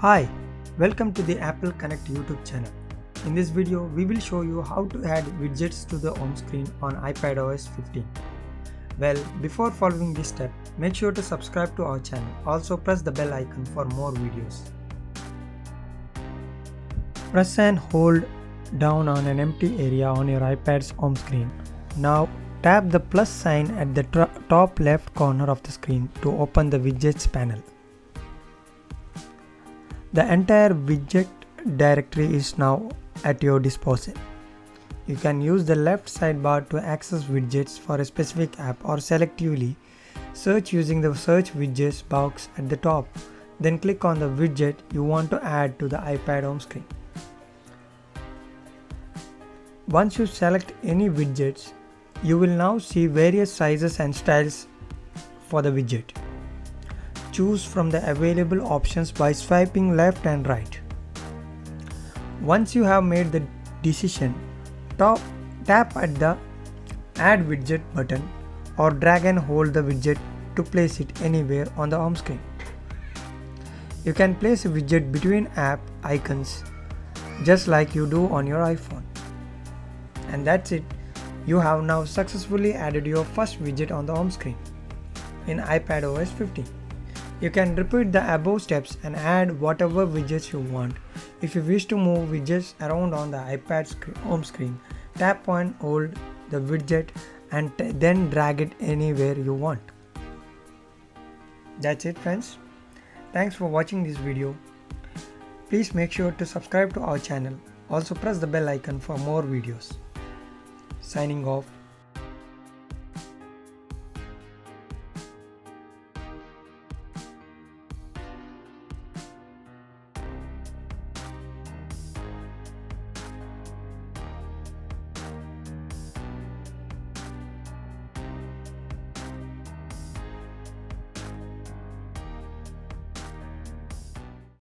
Hi, welcome to the Apple Connect YouTube channel. In this video, we will show you how to add widgets to the home screen on iPadOS 15. Well, before following this step, make sure to subscribe to our channel. Also press the bell icon for more videos. Press and hold down on an empty area on your iPad's home screen. Now tap the plus sign at the top left corner of the screen to open the widgets panel. The entire widget directory is now at your disposal. You can use the left sidebar to access widgets for a specific app or selectively search using the search widgets box at the top. Then click on the widget you want to add to the iPad home screen. Once you select any widgets, you will now see various sizes and styles for the widget. Choose from the available options by swiping left and right. Once you have made the decision, tap at the Add Widget button or drag and hold the widget to place it anywhere on the home screen. You can place a widget between app icons just like you do on your iPhone. And that's it. You have now successfully added your first widget on the home screen in iPadOS 15. You can repeat the above steps and add whatever widgets you want. If you wish to move widgets around on the iPad's home screen, tap and hold the widget and then drag it anywhere you want. That's it, friends. Thanks for watching this video. Please make sure to subscribe to our channel. Also press the bell icon for more videos. Signing off.